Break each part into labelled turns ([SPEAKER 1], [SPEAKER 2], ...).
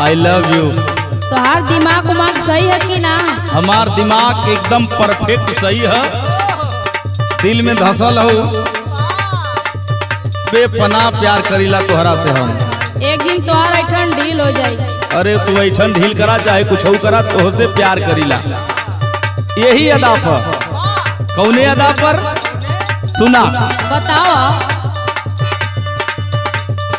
[SPEAKER 1] I love you.
[SPEAKER 2] तोहार दिमाग Umag सही है कि ना?
[SPEAKER 1] हमार दिमाग एकदम परफेक्ट सही है, दिल में धसल हो, बेपनाह प्यार करीला तोहरा से हम।
[SPEAKER 2] एक दिन तोहार ऐठन ढील हो जाई।
[SPEAKER 1] अरे तू ऐठन ढील करा चाहे कुछ करा, तो से प्यार करीला यही अदा पर। कौने अदा पर? सुना
[SPEAKER 2] बताओ।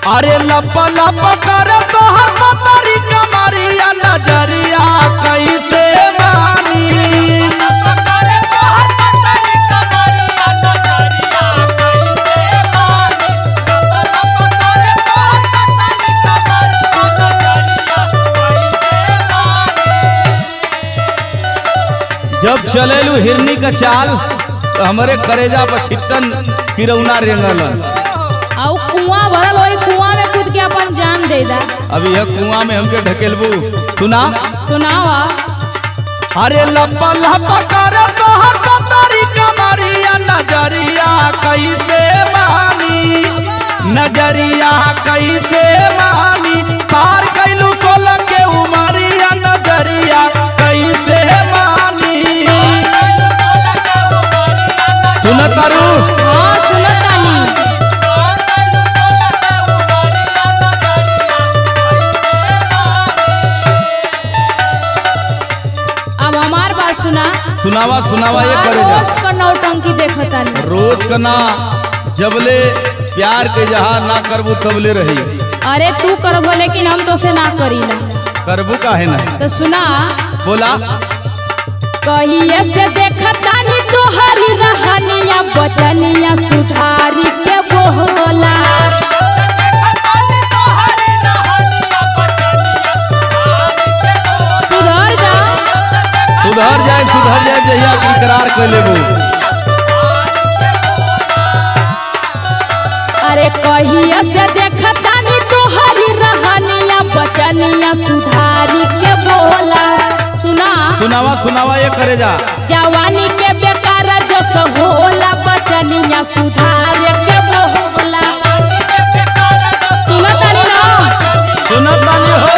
[SPEAKER 1] अरे लपा लपा कर तोहर पतरी कमरिया, नजरिया कैसे मानी। जब चलेलू हिरनी का चाल तो हमारे करेजा पर छिट्टन किरौना रेंगल।
[SPEAKER 2] आउ कुआं भरल होई, कुआं में कूद के अपन जान दे दा।
[SPEAKER 1] अभी यह कुआं में हमके ढकेलबू। सुना
[SPEAKER 2] सुनावा।
[SPEAKER 1] अरे लपा लपा कर तोहर पतरी कमरिया, नजरिया कैसे मानी, नजरिया कैसे मानी। पार कैलू 16 के उमरिया, नजरिया कैसे मानी। सुनत तारू?
[SPEAKER 2] हाँ सुनत तानी। अब हमार बात सुना।
[SPEAKER 1] सुनावा सुनावा ये करे जा।
[SPEAKER 2] रोज का नौटंकी देखतानी।
[SPEAKER 1] रोज कना जबले प्यार के जहाँ ना करबू तबले रही।
[SPEAKER 2] अरे तू करबो लेकिन हम तो से ना करीला।
[SPEAKER 1] करबू काहे ना?
[SPEAKER 2] तो सुना।
[SPEAKER 1] बोला।
[SPEAKER 2] कहिए से देखतानी तोहरी रहनिया, बचनिया सुधारी के बोला। सुधर जा।
[SPEAKER 1] सुधर जाए जहिया इकरार कर लेबू।
[SPEAKER 2] अरे कहिए से देखतानी तोहरी रहनिया, बचनिया सुधारी के बोला। सुना।
[SPEAKER 1] सुनावा सुनावा ये करे जा।
[SPEAKER 2] जवानी के बेकार जस होला, बचनिया सुधार के बोला। सुनत तानी ना?
[SPEAKER 1] सुनत तानी हो।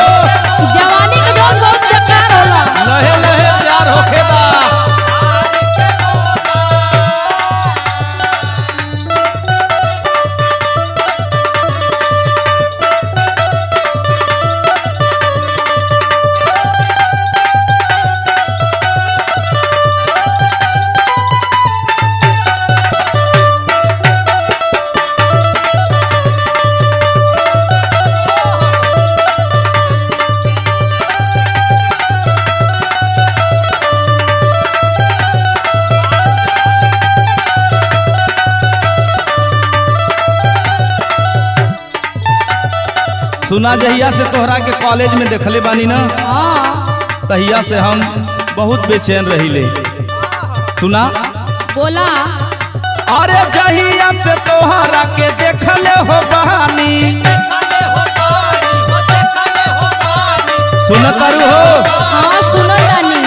[SPEAKER 2] जवानी के जोश बहुत बेकार होला।
[SPEAKER 1] लहे लहे प्यार होखेदा। सुना जहिया से तोहरा के कॉलेज में देखले बानी ना,
[SPEAKER 2] हाँ
[SPEAKER 1] तहिया से हम बहुत बेचैन रहिले। सुना।
[SPEAKER 2] बोला।
[SPEAKER 1] अरे जहिया से तोहरा के देखले हो बहानी। सुनत तारू हो?
[SPEAKER 2] हाँ सुनत तानी।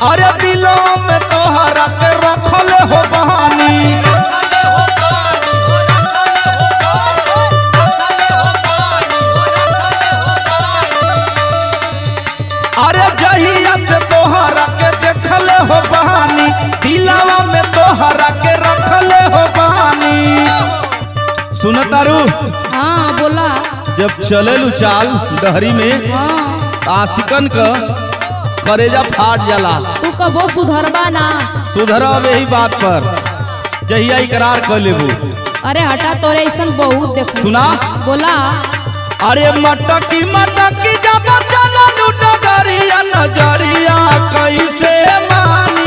[SPEAKER 1] अरे दिलों में तोहरा के रखले हो बहानी। अरे जहिया से तोहरा के देखले हो बहानी, दिलावा में तोहरा के रखले हो बहानी। सुनत तारू?
[SPEAKER 2] हाँ बोला।
[SPEAKER 1] जब चलेलू चाल डहरी में,
[SPEAKER 2] हाँ
[SPEAKER 1] आशिकन का करेजा फाट जाला।
[SPEAKER 2] तू कबो सुधरबा ना।
[SPEAKER 1] सुधरब यही बात पर जहिया इकरार कर लेबू।
[SPEAKER 2] अरे हटा, तोरे ऐसन बहुत देखो।
[SPEAKER 1] सुना।
[SPEAKER 2] बोला।
[SPEAKER 1] अरे मटकी मटकी जब चललू डगरिया, नजरिया कैसे मानी।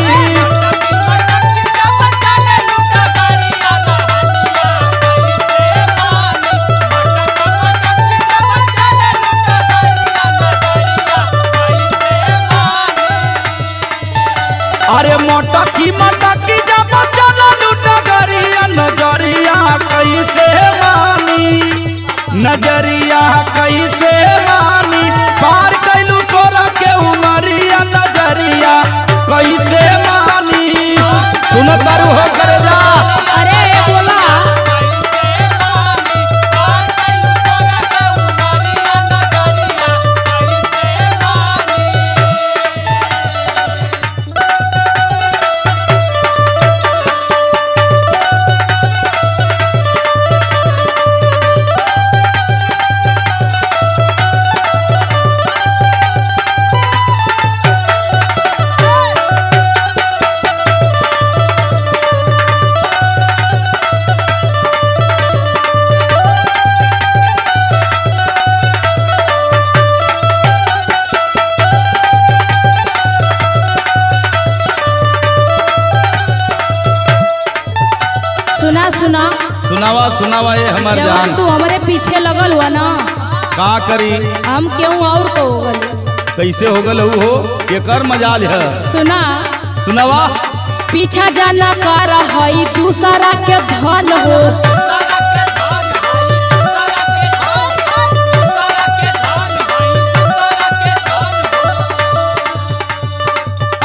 [SPEAKER 1] अरे मटकी मटकी जब चललू डगरिया, नजरिया कैसे मानी, नजरिया कैसे मानी। पार कैलू 16 के उमरिया, नजरिया कैसे मानी। सुनत तारू हो करे जा।
[SPEAKER 2] अरे बोला।
[SPEAKER 1] सुनावा सुनावा ये हमार
[SPEAKER 2] जब
[SPEAKER 1] जान।
[SPEAKER 2] तू हमारे पीछे लगल हुआ ना
[SPEAKER 1] का करी
[SPEAKER 2] हम क्यों और तो हो गल।
[SPEAKER 1] कैसे हो गल हो एकर मजाल है।
[SPEAKER 2] सुना
[SPEAKER 1] सुनावा।
[SPEAKER 2] पीछा जाना कर हई दूसरा के धन हो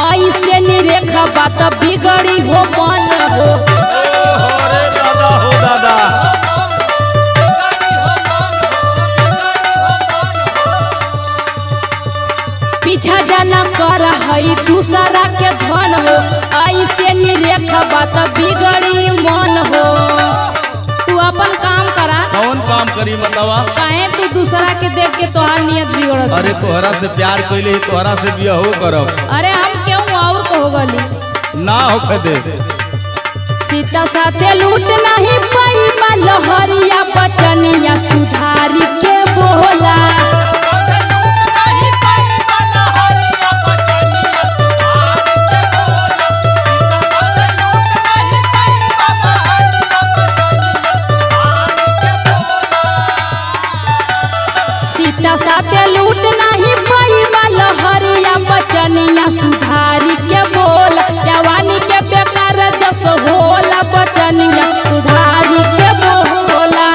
[SPEAKER 2] ऐसे निरेखा बात बिगड़ी हो मन हो।
[SPEAKER 1] अरे दादा हो दादा।
[SPEAKER 2] पीछा जाना कर हई दूसरा के धन हो ऐसे निरेखा बात बिगड़ी मन हो। तू अपन काम करा।
[SPEAKER 1] कौन काम करी बतावा।
[SPEAKER 2] काहे तू दूसरा के देख के तोहार नियत बिगड़त।
[SPEAKER 1] अरे तोहरा से प्यार कैले तोहरा से बिया हो करब।
[SPEAKER 2] अरे हम क्यों और तो हो गली
[SPEAKER 1] ना होखे दे।
[SPEAKER 2] सीता साथे लूट नहीं पाई लहरिया बचनिया सुधारी के बोला। सीता साथे लूट नहीं पाई लहरिया बचनिया सुधारी के बोला। जवानी के बेकार जस होला बचनिया सुधारी के बोला।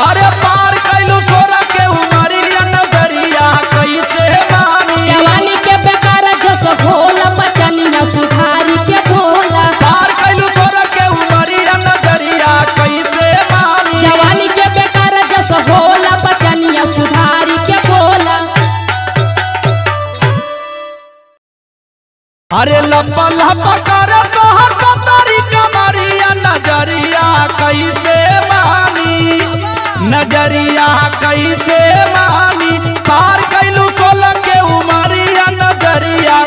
[SPEAKER 1] अरे पार कैलू सोरा के उमरिया नजरिया कैसे मानी।
[SPEAKER 2] जवानी के बेकार जस होला बचनिया सुधारी के बोला।
[SPEAKER 1] पार कैलू सोरा के उमरिया नजरिया कैसे मानी।
[SPEAKER 2] जवानी के बेकार जस होला बचनिया सुधारी के बोला।
[SPEAKER 1] अरे लपा लपा कर तोहर पतरी कमरिया नजरिया कैसे मानी। नजरिया कैसे मानी। पार कैलू सोलह के उमरिया नजरिया